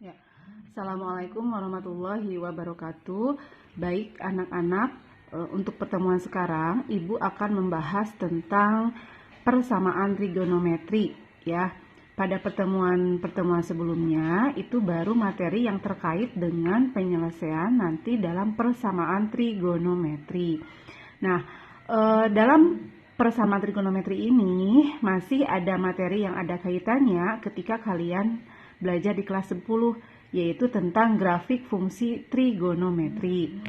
Ya. Assalamualaikum warahmatullahi wabarakatuh. Baik anak-anak, untuk pertemuan sekarang Ibu akan membahas tentang persamaan trigonometri ya. Pada pertemuan sebelumnya itu baru materi yang terkait dengan penyelesaian nanti dalam persamaan trigonometri. Nah, dalam persamaan trigonometri ini masih ada materi yang ada kaitannya ketika kalian belajar di kelas 10, yaitu tentang grafik fungsi trigonometri.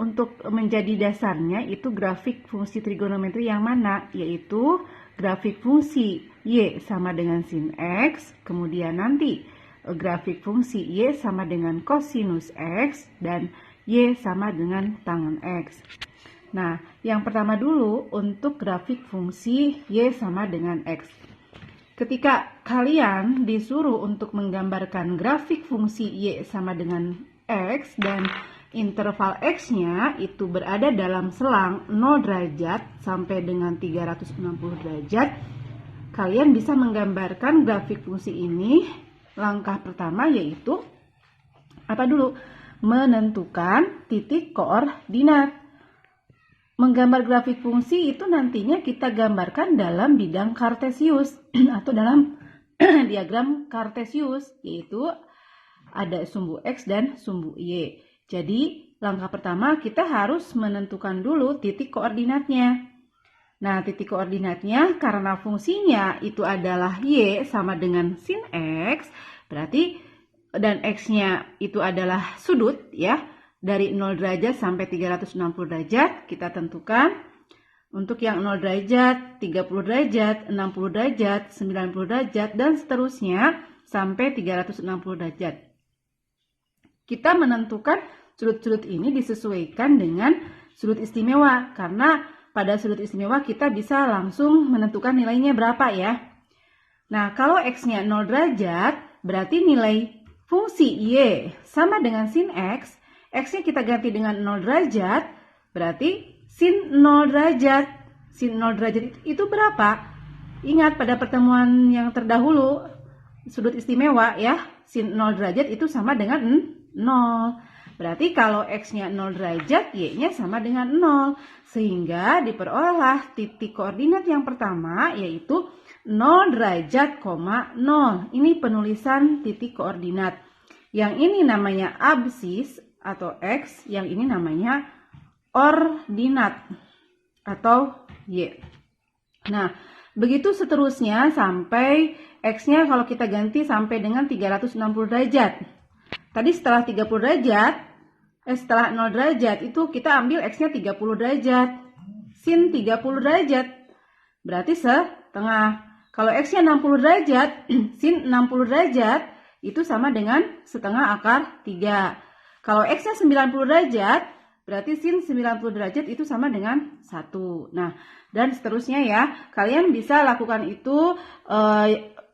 Untuk menjadi dasarnya itu grafik fungsi trigonometri yang mana? Yaitu grafik fungsi Y sama dengan sin X, kemudian nanti grafik fungsi Y sama dengan kosinus X, dan Y sama dengan tangen X. Nah, yang pertama dulu untuk grafik fungsi Y sama dengan X. Ketika kalian disuruh untuk menggambarkan grafik fungsi Y sama dengan X dan interval X-nya itu berada dalam selang 0 derajat sampai dengan 360 derajat, kalian bisa menggambarkan grafik fungsi ini. Langkah pertama yaitu apa dulu? Menentukan titik koordinat. Menggambar grafik fungsi itu nantinya kita gambarkan dalam bidang kartesius atau dalam diagram kartesius, yaitu ada sumbu X dan sumbu Y. Jadi langkah pertama kita harus menentukan dulu titik koordinatnya. Nah, titik koordinatnya karena fungsinya itu adalah Y sama dengan sin X, berarti dan X-nya itu adalah sudut ya. Dari 0 derajat sampai 360 derajat kita tentukan. Untuk yang 0 derajat, 30 derajat, 60 derajat, 90 derajat, dan seterusnya sampai 360 derajat. Kita menentukan sudut-sudut ini disesuaikan dengan sudut istimewa. Karena pada sudut istimewa kita bisa langsung menentukan nilainya berapa ya. Nah, kalau X-nya 0 derajat, berarti nilai fungsi Y sama dengan sin X. X-nya kita ganti dengan 0 derajat, berarti sin 0 derajat. Sin 0 derajat itu berapa? Ingat pada pertemuan yang terdahulu, sudut istimewa ya, sin 0 derajat itu sama dengan 0. Berarti kalau X-nya 0 derajat, Y-nya sama dengan 0. Sehingga diperolehlah titik koordinat yang pertama, yaitu 0 derajat, 0. Ini penulisan titik koordinat. Yang ini namanya absis atau X, yang ini namanya ordinat atau Y. Nah, begitu seterusnya sampai X-nya kalau kita ganti sampai dengan 360 derajat. Tadi setelah 30 derajat, setelah 0 derajat itu kita ambil X-nya 30 derajat. Sin 30 derajat berarti setengah. Kalau X-nya 60 derajat, sin 60 derajat itu sama dengan setengah akar 3. Kalau X-nya 90 derajat, berarti sin 90 derajat itu sama dengan 1. Nah, dan seterusnya ya. Kalian bisa lakukan itu,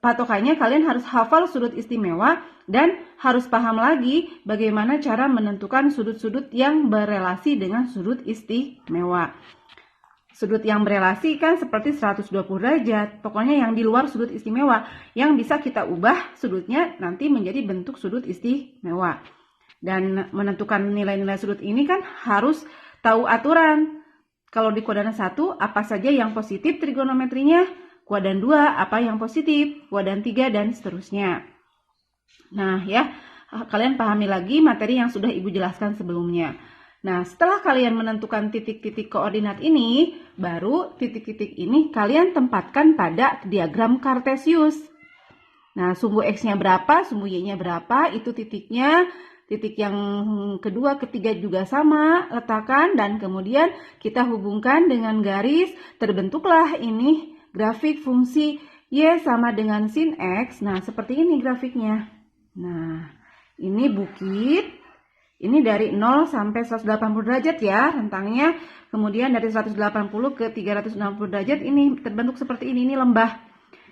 patokannya kalian harus hafal sudut istimewa dan harus paham lagi bagaimana cara menentukan sudut-sudut yang berelasi dengan sudut istimewa. Sudut yang berelasi kan seperti 120 derajat. Pokoknya yang di luar sudut istimewa. Yang bisa kita ubah sudutnya nanti menjadi bentuk sudut istimewa. Dan menentukan nilai-nilai sudut ini kan harus tahu aturan. Kalau di kuadran 1 apa saja yang positif trigonometrinya, kuadran 2 apa yang positif, kuadran 3 dan seterusnya. Nah ya, kalian pahami lagi materi yang sudah Ibu jelaskan sebelumnya. Nah, setelah kalian menentukan titik-titik koordinat ini, baru titik-titik ini kalian tempatkan pada diagram kartesius. Nah, sumbu X-nya berapa, sumbu Y-nya berapa, itu titiknya. Titik yang kedua, ketiga juga sama, letakkan dan kemudian kita hubungkan dengan garis, terbentuklah ini grafik fungsi Y sama dengan sin X. Nah, seperti ini grafiknya. Nah, ini bukit, ini dari 0 sampai 180 derajat ya rentangnya, kemudian dari 180 ke 360 derajat ini terbentuk seperti ini lembah.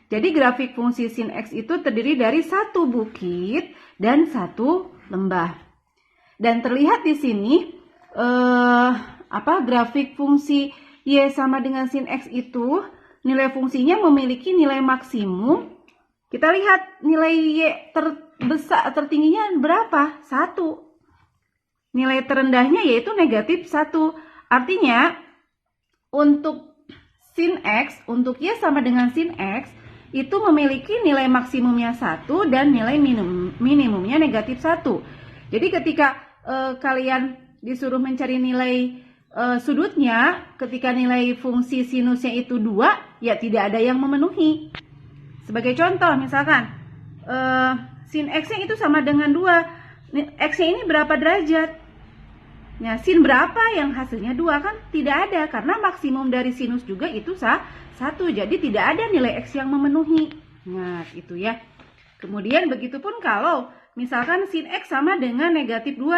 Jadi grafik fungsi sin X itu terdiri dari satu bukit dan satu lembah. Dan terlihat di sini grafik fungsi Y sama dengan sin X itu nilai fungsinya memiliki nilai maksimum. Kita lihat nilai Y besar tertingginya berapa? 1. Nilai terendahnya yaitu negatif 1. Artinya untuk sin X, untuk Y sama dengan sin X, itu memiliki nilai maksimumnya 1 dan nilai minimumnya negatif 1. Jadi ketika kalian disuruh mencari nilai sudutnya, ketika nilai fungsi sinusnya itu 2, ya tidak ada yang memenuhi. Sebagai contoh, misalkan sin X-nya itu sama dengan 2. X-nya ini berapa derajat? Nah, sin berapa yang hasilnya 2 kan tidak ada, karena maksimum dari sinus juga itu 1, jadi tidak ada nilai X yang memenuhi. Nah, itu ya. Kemudian begitupun kalau misalkan sin X sama dengan negatif 2,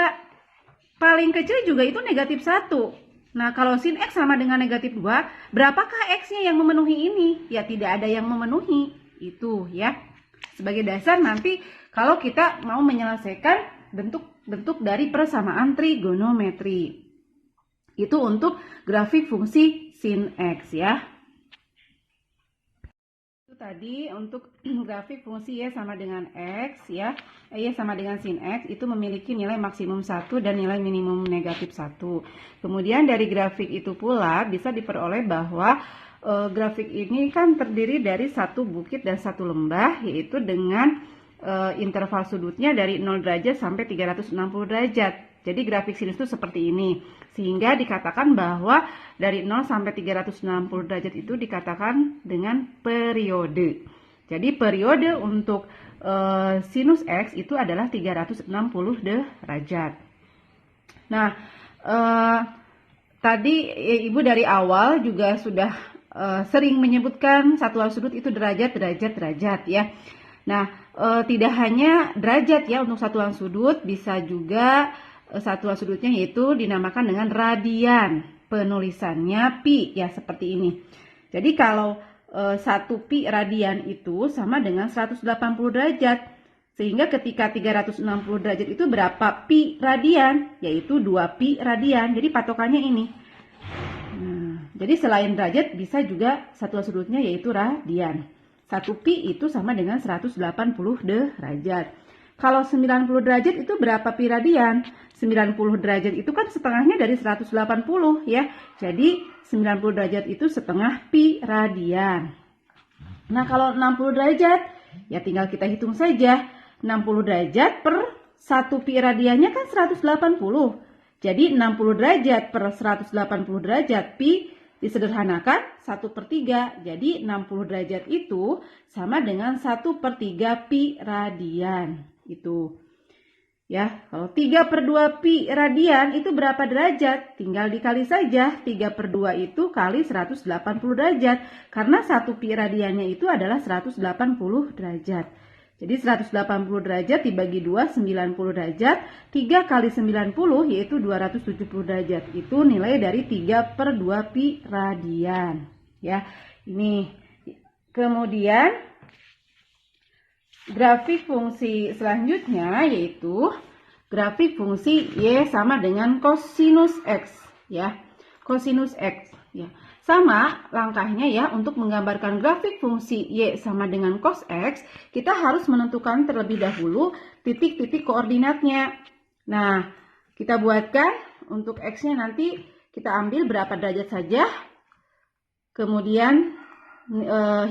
paling kecil juga itu negatif 1. Nah, kalau sin X sama dengan negatif 2, berapakah X-nya yang memenuhi ini? Ya, tidak ada yang memenuhi. Itu ya. Sebagai dasar nanti kalau kita mau menyelesaikan bentuk dari persamaan trigonometri. Itu untuk grafik fungsi sin X ya. Itu tadi untuk grafik fungsi Y sama dengan X ya. Y sama dengan sin X itu memiliki nilai maksimum 1 dan nilai minimum negatif 1. Kemudian dari grafik itu pula bisa diperoleh bahwa grafik ini kan terdiri dari satu bukit dan satu lembah, yaitu dengan interval sudutnya dari 0 derajat sampai 360 derajat. Jadi grafik sinus itu seperti ini. Sehingga dikatakan bahwa dari 0 sampai 360 derajat itu dikatakan dengan periode. Jadi periode untuk sinus X itu adalah 360 derajat. Nah, tadi Ibu dari awal juga sudah sering menyebutkan satuan sudut itu derajat ya. Nah, tidak hanya derajat ya untuk satuan sudut, bisa juga satuan sudutnya yaitu dinamakan dengan radian. Penulisannya pi ya seperti ini. Jadi kalau 1 pi radian itu sama dengan 180 derajat. Sehingga ketika 360 derajat itu berapa pi radian? Yaitu 2 pi radian. Jadi patokannya ini. Jadi selain derajat bisa juga satuan sudutnya yaitu radian. 1 pi itu sama dengan 180 derajat. Kalau 90 derajat itu berapa pi radian? 90 derajat itu kan setengahnya dari 180 ya. Jadi 90 derajat itu setengah pi radian. Nah, kalau 60 derajat ya tinggal kita hitung saja. 60 derajat per 1 pi radiannya kan 180. Jadi 60 derajat per 180 derajat pi disederhanakan 1/3. Jadi 60 derajat itu sama dengan 1/3 pi radian. Itu. Ya, kalau 3/2 pi radian itu berapa derajat? Tinggal dikali saja. 3/2 itu kali 180 derajat. Karena 1 pi radiannya itu adalah 180 derajat. Jadi 180 derajat dibagi 2, 90 derajat. 3 kali 90 yaitu 270 derajat. Itu nilai dari 3/2 pi radian. Ya, ini. Kemudian grafik fungsi selanjutnya yaitu grafik fungsi Y sama dengan kosinus X. Ya, kosinus X. Ya. Sama langkahnya ya, untuk menggambarkan grafik fungsi Y sama dengan cos X, kita harus menentukan terlebih dahulu titik-titik koordinatnya. Nah, kita buatkan untuk X-nya nanti kita ambil berapa derajat saja. Kemudian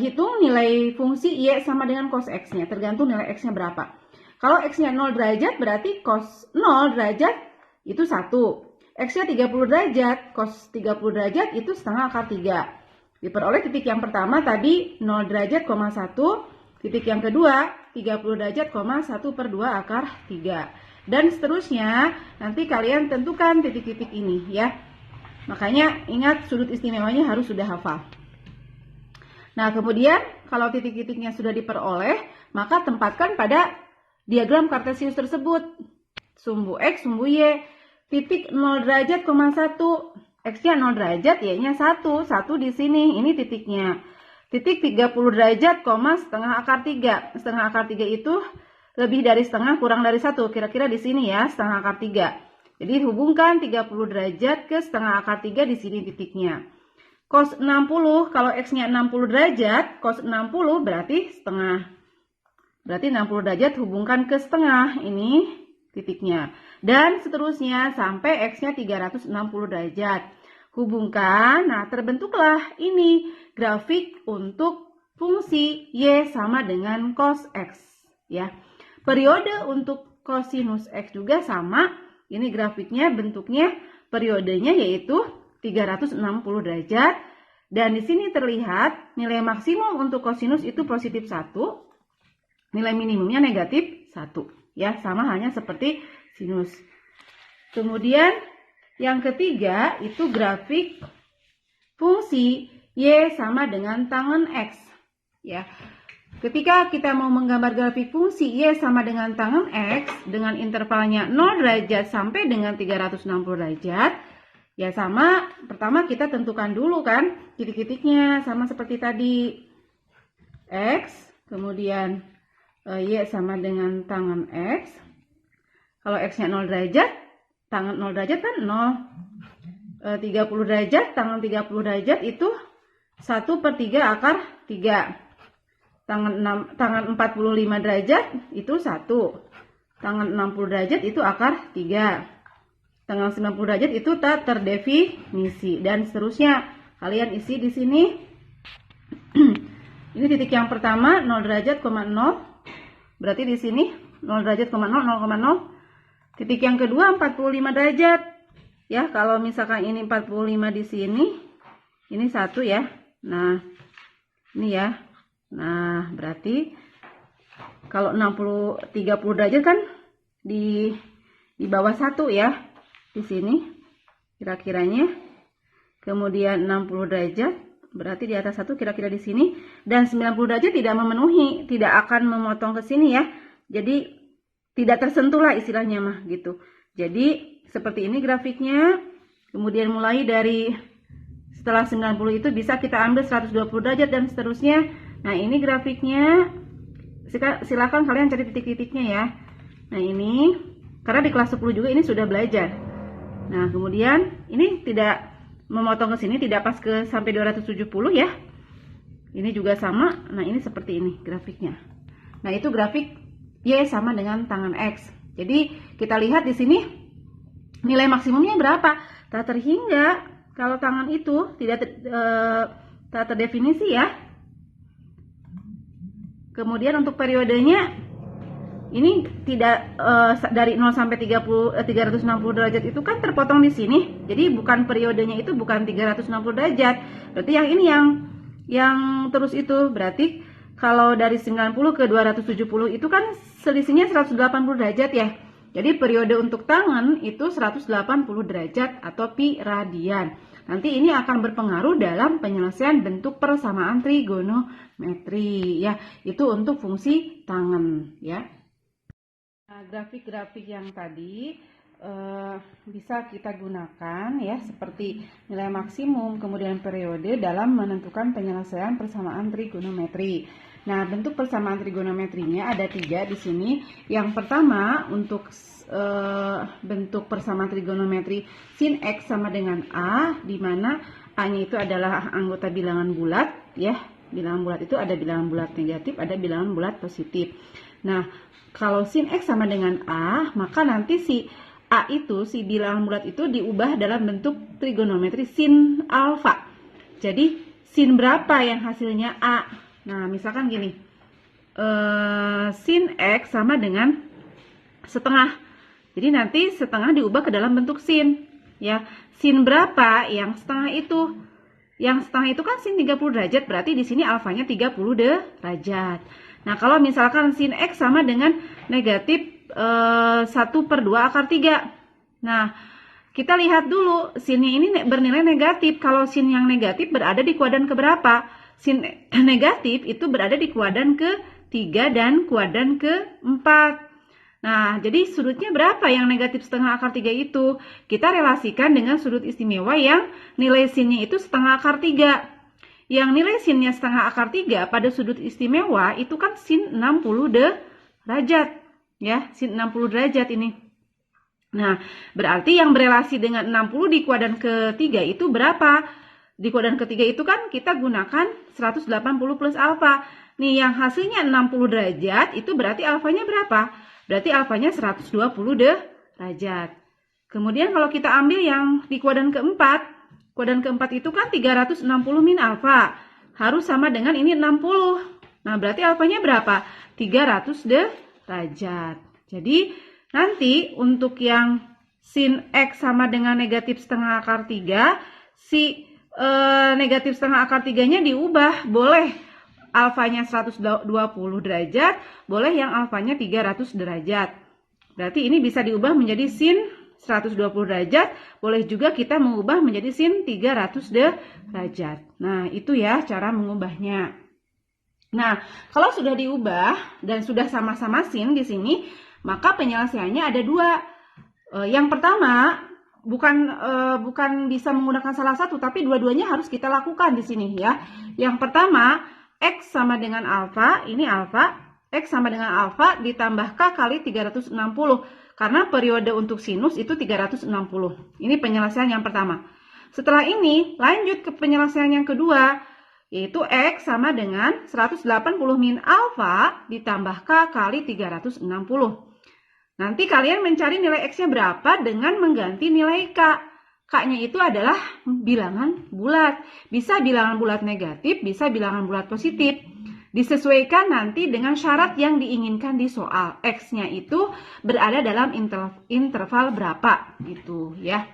hitung nilai fungsi Y sama dengan cos X-nya, tergantung nilai X-nya berapa. Kalau X-nya 0 derajat berarti cos 0 derajat itu 1. X-nya 30 derajat, cos 30 derajat itu setengah akar 3. Diperoleh titik yang pertama tadi 0 derajat, 1. Titik yang kedua 30 derajat, 1/2 akar 3. Dan seterusnya nanti kalian tentukan titik-titik ini ya. Makanya ingat sudut istimewanya harus sudah hafal. Nah, kemudian kalau titik-titiknya sudah diperoleh, maka tempatkan pada diagram kartesius tersebut. Sumbu X, sumbu Y. Titik 0 derajat, 1. X-nya 0 derajat, Y-nya 1. 1 di sini, ini titiknya. Titik 30 derajat, setengah akar 3. Setengah akar 3 itu lebih dari setengah kurang dari 1. Kira-kira di sini ya, setengah akar 3. Jadi hubungkan 30 derajat ke setengah akar 3 di sini titiknya. Cos 60, kalau X-nya 60 derajat, cos 60 berarti setengah. Berarti 60 derajat hubungkan ke setengah, ini titiknya. Dan seterusnya sampai X-nya 360 derajat. Hubungkan, nah terbentuklah ini grafik untuk fungsi Y sama dengan cos X. Ya. Periode untuk kosinus X juga sama. Ini grafiknya bentuknya periodenya yaitu 360 derajat. Dan di sini terlihat nilai maksimum untuk kosinus itu positif 1. Nilai minimumnya negatif 1. Ya, sama halnya seperti sinus. Kemudian yang ketiga itu grafik fungsi Y sama dengan tangen X. Ya. Ketika kita mau menggambar grafik fungsi Y sama dengan tangen X dengan intervalnya 0 derajat sampai dengan 360 derajat, ya sama, pertama kita tentukan dulu kan titik-titiknya sama seperti tadi. X, kemudian Y sama dengan tangen X. Kalau X-nya 0 derajat, tangen 0 derajat kan 0. 30 derajat, tangen 30 derajat itu 1/3 akar 3. Tangen 45 derajat itu 1. Tangen 60 derajat itu akar 3. Tangen 90 derajat itu tak terdefinisi. Dan seterusnya. Kalian isi di sini. Ini titik yang pertama 0 derajat, 0. Berarti di sini 0 derajat, 0, 0,0. Titik yang kedua 45 derajat. Ya, kalau misalkan ini 45 di sini, ini 1 ya. Nah, ini ya. Nah, berarti kalau 30 derajat kan di bawah 1 ya. Di sini kira-kiranya. Kemudian 60 derajat berarti di atas 1 kira-kira di sini. Dan 90 derajat tidak memenuhi, tidak akan memotong ke sini ya. Jadi tidak tersentuh lah istilahnya mah gitu. Jadi seperti ini grafiknya. Kemudian mulai dari setelah 90 itu bisa kita ambil 120 derajat dan seterusnya. Nah, ini grafiknya. Silakan kalian cari titik-titiknya ya. Nah, ini karena di kelas 10 juga ini sudah belajar. Nah, kemudian ini tidak memotong ke sini, tidak pas ke sampai 270 ya. Ini juga sama. Nah, ini seperti ini grafiknya. Nah, itu grafik Y sama dengan tangen X. Jadi, kita lihat di sini nilai maksimumnya berapa? Tak terhingga kalau tangan itu tidak terdefinisi ya. Kemudian untuk periodenya ini tidak dari 0 sampai 360 derajat itu kan terpotong di sini. Jadi bukan periodenya itu bukan 360 derajat. Berarti yang ini yang terus itu berarti kalau dari 90 ke 270 itu kan selisihnya 180 derajat ya. Jadi periode untuk tangan itu 180 derajat atau pi radian. Nanti ini akan berpengaruh dalam penyelesaian bentuk persamaan trigonometri ya. Itu untuk fungsi tangan ya. Nah, grafik-grafik yang tadi bisa kita gunakan ya seperti nilai maksimum kemudian periode dalam menentukan penyelesaian persamaan trigonometri. Nah, bentuk persamaan trigonometrinya ada 3 di sini. Yang pertama untuk bentuk persamaan trigonometri sin X sama dengan A, di mana A-nya itu adalah anggota bilangan bulat ya. Bilangan bulat itu ada bilangan bulat negatif, ada bilangan bulat positif. Nah, kalau sin X sama dengan A, maka nanti si A itu, si bilangan bulat itu diubah dalam bentuk trigonometri sin alfa. Jadi, sin berapa yang hasilnya A? Nah, misalkan gini, sin X sama dengan setengah. Jadi, nanti setengah diubah ke dalam bentuk sin. Ya, sin berapa yang setengah itu? Yang setengah itu kan sin 30 derajat, berarti di sini alfanya 30 derajat. Nah, kalau misalkan sin X sama dengan negatif 1/2 akar 3. Nah, kita lihat dulu sinnya ini bernilai negatif. Kalau sin yang negatif berada di kuadran keberapa? Sin negatif itu berada di kuadran ke-3 dan kuadran ke-4. Nah, jadi sudutnya berapa yang negatif setengah akar 3 itu? Kita relasikan dengan sudut istimewa yang nilai sinnya itu setengah akar 3. Yang nilai sinnya setengah akar 3 pada sudut istimewa itu kan sin 60 derajat. Ya, sin 60 derajat ini. Nah, berarti yang berelasi dengan 60 di kuadran ketiga itu berapa? Di kuadran ketiga itu kan kita gunakan 180 plus alfa. nih yang hasilnya 60 derajat, itu berarti alfanya berapa? Berarti alfanya 120 derajat. Kemudian kalau kita ambil yang di kuadran keempat itu kan 360 min alfa. Harus sama dengan ini 60. Nah, berarti alfanya berapa? 300 derajat. Jadi, nanti untuk yang sin X sama dengan negatif setengah akar 3, negatif setengah akar 3-nya diubah. Boleh alfanya 120 derajat, boleh yang alfanya 300 derajat. Berarti ini bisa diubah menjadi sin 120 derajat, boleh juga kita mengubah menjadi sin 300 derajat. Nah, itu ya cara mengubahnya. Nah, kalau sudah diubah dan sudah sama-sama sin di sini, maka penyelesaiannya ada dua. Yang pertama, bukan bisa menggunakan salah satu, tapi dua-duanya harus kita lakukan di sini ya. Yang pertama, X sama dengan alfa, ini alfa, X sama dengan alfa ditambah K kali 360. Karena periode untuk sinus itu 360. Ini penyelesaian yang pertama. Setelah ini, lanjut ke penyelesaian yang kedua, yaitu X sama dengan 180 min alfa ditambah K kali 360. Nanti kalian mencari nilai X-nya berapa dengan mengganti nilai K. K-nya itu adalah bilangan bulat. Bisa bilangan bulat negatif, bisa bilangan bulat positif. Disesuaikan nanti dengan syarat yang diinginkan di soal. X-nya itu berada dalam interval berapa gitu ya.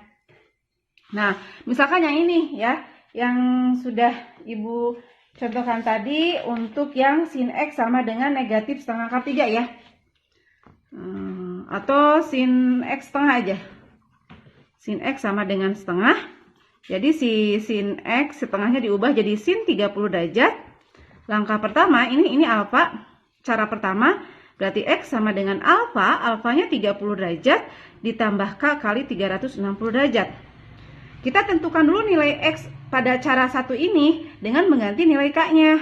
Nah, misalkan yang ini ya, yang sudah Ibu contohkan tadi untuk yang sin X sama dengan negatif setengah akar 3 ya. Atau sin X setengah aja. Sin X sama dengan setengah. Jadi si sin X setengahnya diubah jadi sin 30 derajat. Langkah pertama, ini alfa. Cara pertama, berarti X sama dengan alfa. Alfanya 30 derajat ditambah K kali 360 derajat. Kita tentukan dulu nilai X pada cara satu ini dengan mengganti nilai K-nya.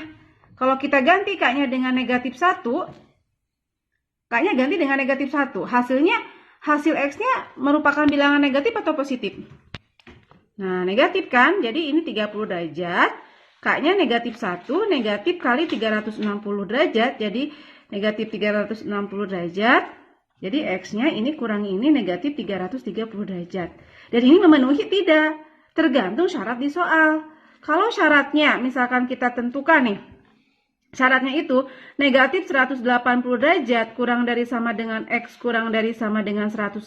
Kalau kita ganti K-nya dengan negatif 1, K-nya ganti dengan negatif 1. Hasil X-nya merupakan bilangan negatif atau positif? Nah, negatif kan? Jadi ini 30 derajat. K-nya negatif 1, negatif kali 360 derajat. Jadi negatif 360 derajat. Jadi X-nya ini kurang ini negatif 330 derajat. Dan ini memenuhi tidak? Tergantung syarat di soal. Kalau syaratnya, misalkan kita tentukan nih. Syaratnya itu negatif 180 derajat kurang dari sama dengan X kurang dari sama dengan 180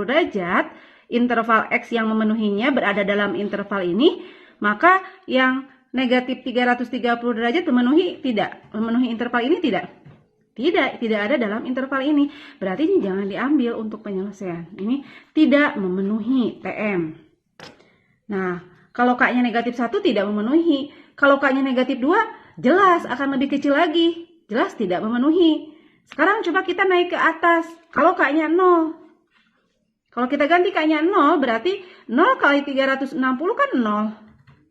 derajat. Interval X yang memenuhinya berada dalam interval ini. Maka yang negatif 330 derajat memenuhi tidak? Memenuhi interval ini tidak? Tidak ada dalam interval ini. Berarti ini jangan diambil untuk penyelesaian. Ini tidak memenuhi TM. Nah, kalau K-nya negatif 1 tidak memenuhi. Kalau K-nya negatif 2, jelas akan lebih kecil lagi. Jelas tidak memenuhi. Sekarang coba kita naik ke atas. Kalau K-nya 0. Kalau kita ganti K-nya 0, berarti 0 kali 360 kan 0.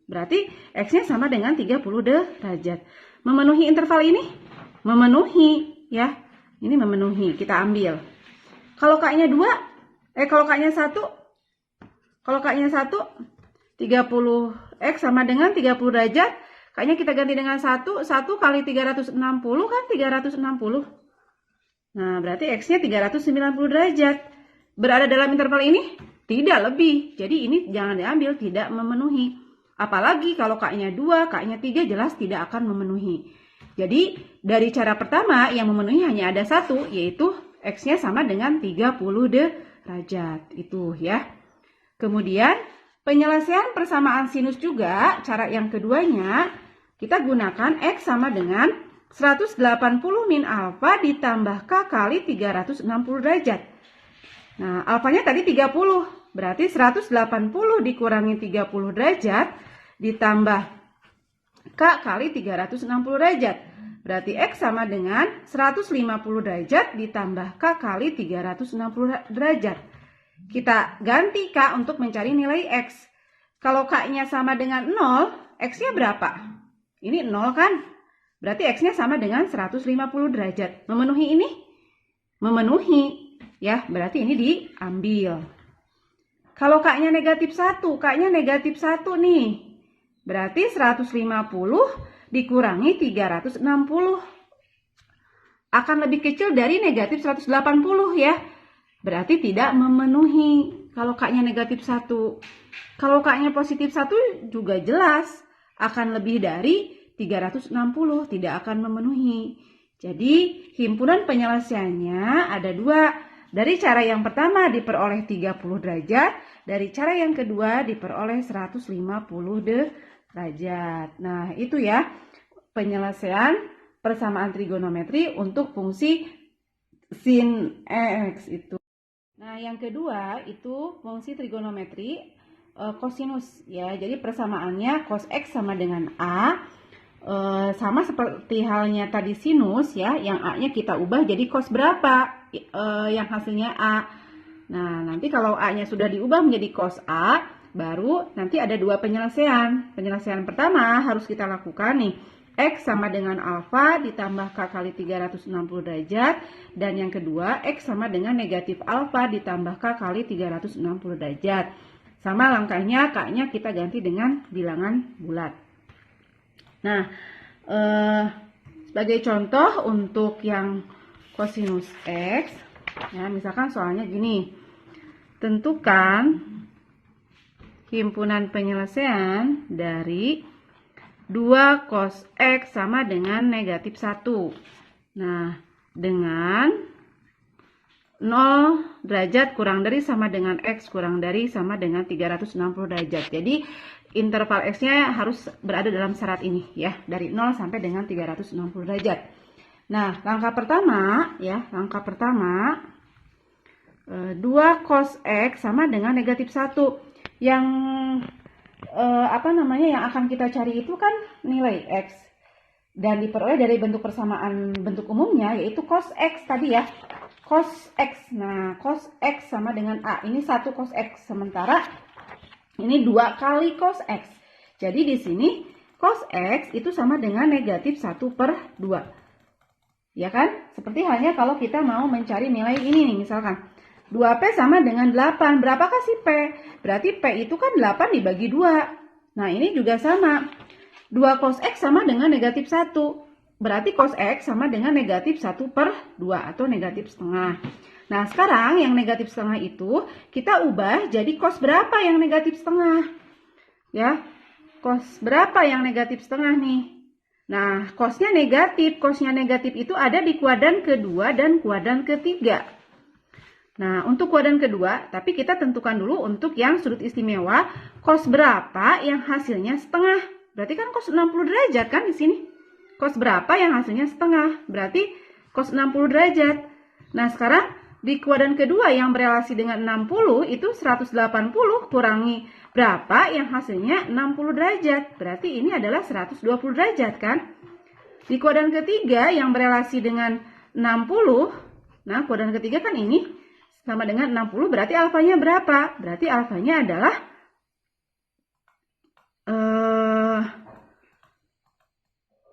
Berarti X-nya sama dengan 30 derajat. Memenuhi interval ini? Memenuhi. Ya, ini memenuhi. Kita ambil. Kalau K-nya 2, kalau K-nya 1, 30 X sama dengan 30 derajat. K-nya kita ganti dengan 1 kali 360 kan 360. Nah, berarti X-nya 390 derajat. Berada dalam interval ini? Tidak lebih. Jadi ini jangan diambil, tidak memenuhi. Apalagi kalau K-nya 2, K-nya 3 jelas tidak akan memenuhi. Jadi dari cara pertama yang memenuhi hanya ada satu, yaitu X-nya sama dengan 30 derajat. Itu ya. Kemudian penyelesaian persamaan sinus juga, cara yang keduanya, kita gunakan X sama dengan 180 min alfa ditambah K kali 360 derajat. Nah, alfanya tadi 30, berarti 180 dikurangi 30 derajat ditambah K kali 360 derajat. Berarti X sama dengan 150 derajat ditambah K kali 360 derajat. Kita ganti K untuk mencari nilai X. Kalau K-nya sama dengan 0, X-nya berapa? Ini 0 kan? Berarti X-nya sama dengan 150 derajat. Memenuhi ini? Memenuhi. Ya, berarti ini diambil. Kalau K-nya negatif 1, K-nya negatif 1 nih. Berarti 150 dikurangi 360. Akan lebih kecil dari negatif 180 ya. Berarti tidak memenuhi kalau K-nya negatif 1. Kalau K-nya positif 1 juga jelas akan lebih dari 360, tidak akan memenuhi. Jadi himpunan penyelesaiannya ada dua. Dari cara yang pertama diperoleh 30 derajat, dari cara yang kedua diperoleh 150 derajat. Nah itu ya penyelesaian persamaan trigonometri untuk fungsi sin X itu. Nah, yang kedua itu fungsi trigonometri kosinus ya. Jadi persamaannya cos X sama dengan A. Sama seperti halnya tadi sinus ya, yang A-nya kita ubah jadi cos berapa yang hasilnya A. Nah, nanti kalau A-nya sudah diubah menjadi cos A, baru nanti ada dua penyelesaian. Penyelesaian pertama harus kita lakukan nih. X sama dengan alfa ditambah K kali 360 derajat. Dan yang kedua, X sama dengan negatif alfa ditambah K kali 360 derajat. Sama langkahnya, K-nya kita ganti dengan bilangan bulat. Nah, sebagai contoh untuk yang kosinus X, ya misalkan soalnya gini. Tentukan himpunan penyelesaian dari 2 cos X sama dengan negatif 1. Nah, dengan 0 derajat kurang dari sama dengan X kurang dari sama dengan 360 derajat. Jadi, interval X-nya harus berada dalam syarat ini ya, dari 0 sampai dengan 360 derajat. Nah, langkah pertama ya, 2 cos X sama dengan negatif 1. Yang yang akan kita cari itu kan nilai X dan diperoleh dari bentuk persamaan bentuk umumnya yaitu cos X tadi ya, cos X. Nah, cos X sama dengan A, ini 1 cos X, sementara ini 2 kali cos X. Jadi di sini cos X itu sama dengan negatif 1/2 ya kan, seperti halnya kalau kita mau mencari nilai ini nih, misalkan 2P sama dengan 8. Berapakah sih P? Berarti P itu kan 8 dibagi 2. Nah, ini juga sama. 2 cos X sama dengan negatif 1. Berarti cos X sama dengan negatif 1/2 atau negatif setengah. Nah, sekarang yang negatif setengah itu kita ubah jadi cos berapa yang negatif setengah? Ya, cos berapa yang negatif setengah nih? Nah, cosnya negatif. Cosnya negatif itu ada di kuadran kedua dan kuadran ketiga. Nah, untuk kuadran kedua, tapi kita tentukan dulu untuk yang sudut istimewa, cos berapa yang hasilnya setengah. Berarti kan cos 60 derajat kan di sini. Cos berapa yang hasilnya setengah. Berarti cos 60 derajat. Nah, sekarang di kuadran kedua yang berelasi dengan 60 itu 180 kurangi berapa yang hasilnya 60 derajat. Berarti ini adalah 120 derajat kan. Di kuadran ketiga yang berelasi dengan 60, nah kuadran ketiga kan ini sama dengan 60, berarti alfanya berapa? Berarti alfanya adalah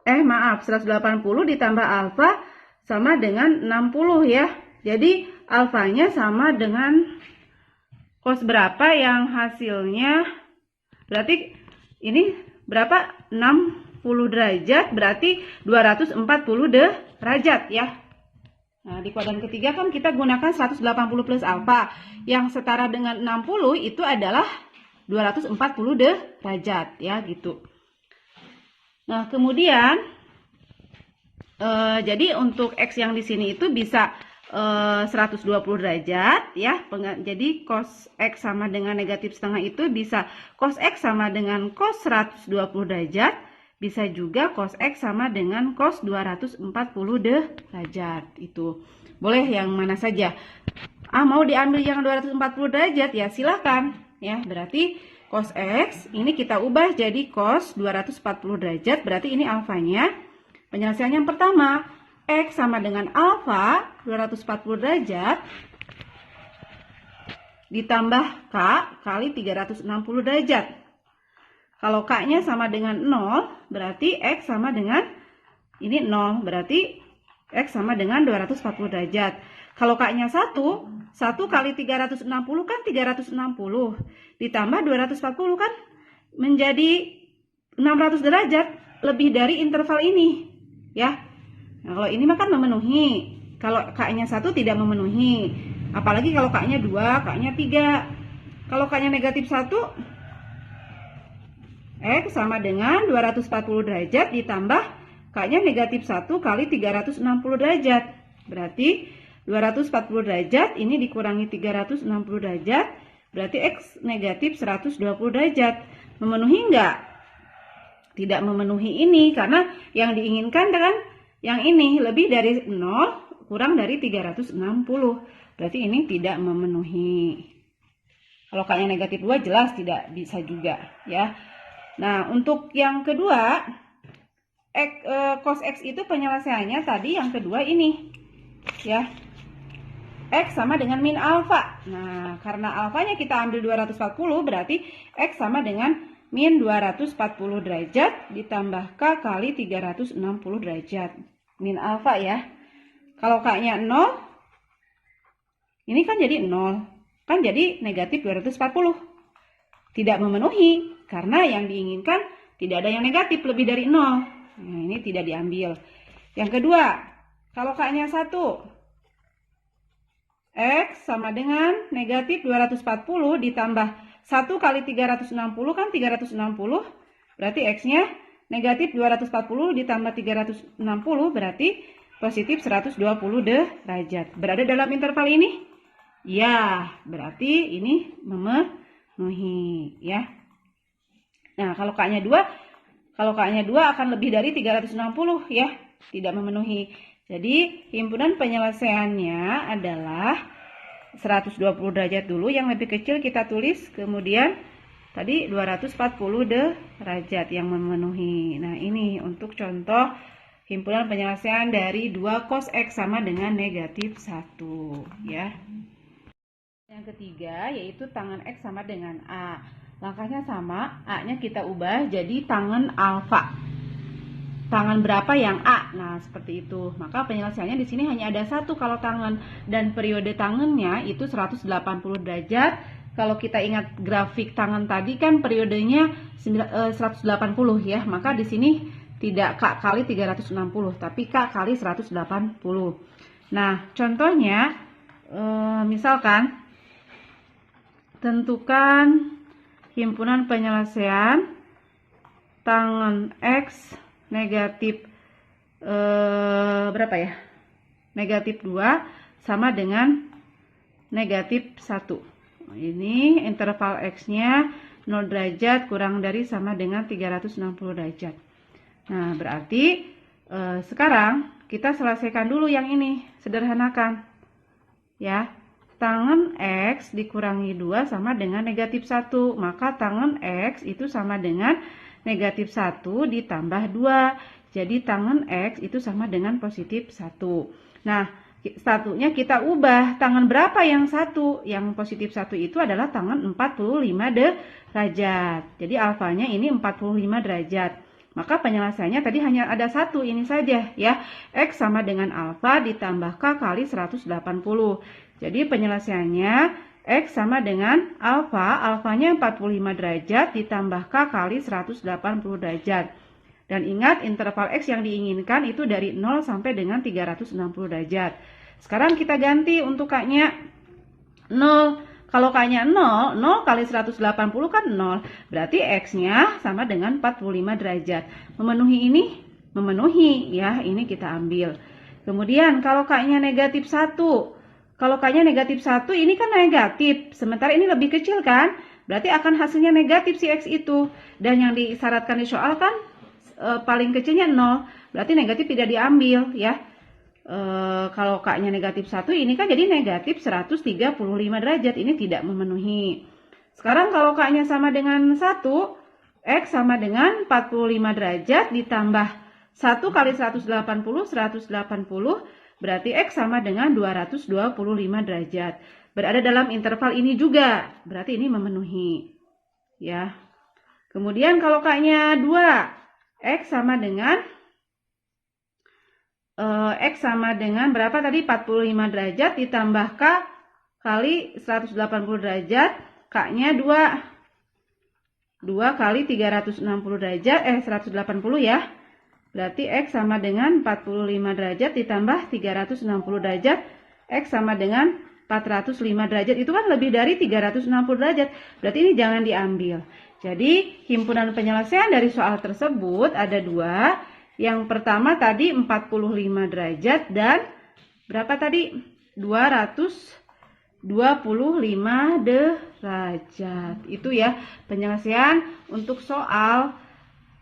180 ditambah alfa sama dengan 60 ya. Jadi alfanya sama dengan cos berapa yang hasilnya, berarti ini berapa? 60 derajat, berarti 240 derajat ya. Nah, di kuadran ketiga kan kita gunakan 180 plus alfa. Yang setara dengan 60 itu adalah 240 derajat ya gitu. Nah, kemudian jadi untuk X yang di sini itu bisa 120 derajat ya. Jadi cos X sama dengan negatif setengah itu bisa cos X sama dengan cos 120 derajat. Bisa juga cos X sama dengan cos 240 derajat. Itu boleh yang mana saja. Mau diambil yang 240 derajat ya silahkan ya. Berarti cos X ini kita ubah jadi cos 240 derajat. Berarti ini alfanya. Penyelesaian yang pertama, X sama dengan alfa 240 derajat ditambah K kali 360 derajat. Kalau K-nya sama dengan 0, berarti X sama dengan ini 0. Berarti X sama dengan 240 derajat. Kalau K-nya 1 kali 360 kan 360. Ditambah 240 kan menjadi 600 derajat. lebih dari interval ini, ya. Nah, kalau ini mah kan memenuhi. Kalau K-nya 1 tidak memenuhi. Apalagi kalau K-nya 2, K-nya 3. Kalau K-nya negatif 1, X sama dengan 240 derajat ditambah K-nya negatif 1 kali 360 derajat. Berarti 240 derajat ini dikurangi 360 derajat, berarti X negatif 120 derajat. Memenuhi enggak? Tidak memenuhi ini, karena yang diinginkan kan yang ini lebih dari 0 kurang dari 360. Berarti ini tidak memenuhi. Kalau K-nya negatif 2 jelas tidak bisa juga, ya. Nah, untuk yang kedua, cos X itu penyelesaiannya tadi yang kedua ini, ya. X sama dengan min alfa. Nah, karena alfanya kita ambil 240, berarti X sama dengan min 240 derajat ditambah K kali 360 derajat. Min alfa ya. Kalau K-nya 0, ini kan jadi 0. Kan jadi negatif 240. Tidak memenuhi, karena yang diinginkan tidak ada yang negatif lebih dari 0. Nah, ini tidak diambil. Yang kedua, kalau K-nya 1, X sama dengan negatif 240 ditambah 1 kali 360 kan 360, berarti X-nya negatif 240 ditambah 360 berarti positif 120 derajat. Berada dalam interval ini? Ya, berarti ini memenuhi, ya. Nah, kalau K-nya 2 akan lebih dari 360, ya, tidak memenuhi. Jadi, himpunan penyelesaiannya adalah 120 derajat dulu, yang lebih kecil kita tulis, kemudian tadi 240 derajat yang memenuhi. Nah, ini untuk contoh himpunan penyelesaian dari 2 cos X sama dengan negatif 1, ya. Yang ketiga yaitu tangan X sama dengan A. Langkahnya sama, A-nya kita ubah jadi tangan alfa. Tangan berapa yang A? Nah, seperti itu. Maka penyelesaiannya di sini hanya ada satu kalau tangan, dan periode tangannya itu 180 derajat. Kalau kita ingat grafik tangan tadi kan periodenya 180 ya. Maka di sini tidak K kali 360, tapi K kali 180. Nah, contohnya misalkan tentukan himpunan penyelesaian tangan X negatif berapa ya? Negatif 2 sama dengan negatif 1. Ini interval X-nya 0 derajat kurang dari sama dengan 360 derajat. Nah, berarti sekarang kita selesaikan dulu yang ini, sederhanakan. Ya, tangan X dikurangi 2 sama dengan negatif 1. Maka tangan X itu sama dengan negatif 1 ditambah 2. Jadi tangan X itu sama dengan positif 1. Nah, satunya kita ubah. Tangan berapa yang satu? Yang positif 1 itu adalah tangan 45 derajat. Jadi alfanya ini 45 derajat. Maka penyelesaiannya tadi hanya ada satu, ini saja ya. X sama dengan alfa ditambah K kali 180. Jadi penyelesaiannya X sama dengan alfa, alfanya 45 derajat ditambah K kali 180 derajat. Dan ingat interval X yang diinginkan itu dari 0 sampai dengan 360 derajat. Sekarang kita ganti untuk K-nya 0. Kalau K-nya 0, 0 kali 180 kan 0. Berarti X-nya sama dengan 45 derajat. Memenuhi ini? Memenuhi ya, ini kita ambil. Kemudian kalau K-nya negatif 1. Kalau K-nya negatif 1 ini kan negatif. Sementara ini lebih kecil kan? Berarti akan hasilnya negatif si X itu. Dan yang disyaratkan di soal kan paling kecilnya 0. Berarti negatif tidak diambil ya. Kalau K-nya negatif 1 ini kan jadi negatif 135 derajat. Ini tidak memenuhi. Sekarang kalau K-nya sama dengan 1, X sama dengan 45 derajat ditambah 1 kali 180, 180, berarti X sama dengan 225 derajat. Berada dalam interval ini juga, berarti ini memenuhi. Ya. Kemudian kalau K-nya 2, X sama dengan berapa tadi? 45 derajat ditambah K kali 180 derajat. K-nya 2. 2 kali 360 derajat, 180 ya. Berarti X sama dengan 45 derajat ditambah 360 derajat, X sama dengan 405 derajat. Itu kan lebih dari 360 derajat. Berarti ini jangan diambil. Jadi himpunan penyelesaian dari soal tersebut ada dua. Yang pertama tadi 45 derajat dan berapa tadi? 225 derajat. Itu ya penyelesaian untuk soal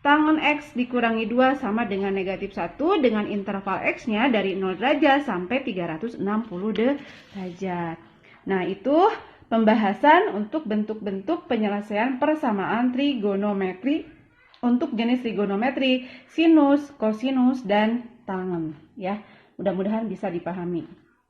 tangen X dikurangi 2 sama dengan negatif 1 dengan interval X-nya dari 0 derajat sampai 360 derajat. Nah, itu pembahasan untuk bentuk-bentuk penyelesaian persamaan trigonometri untuk jenis trigonometri sinus, kosinus, dan tangen ya. Mudah-mudahan bisa dipahami.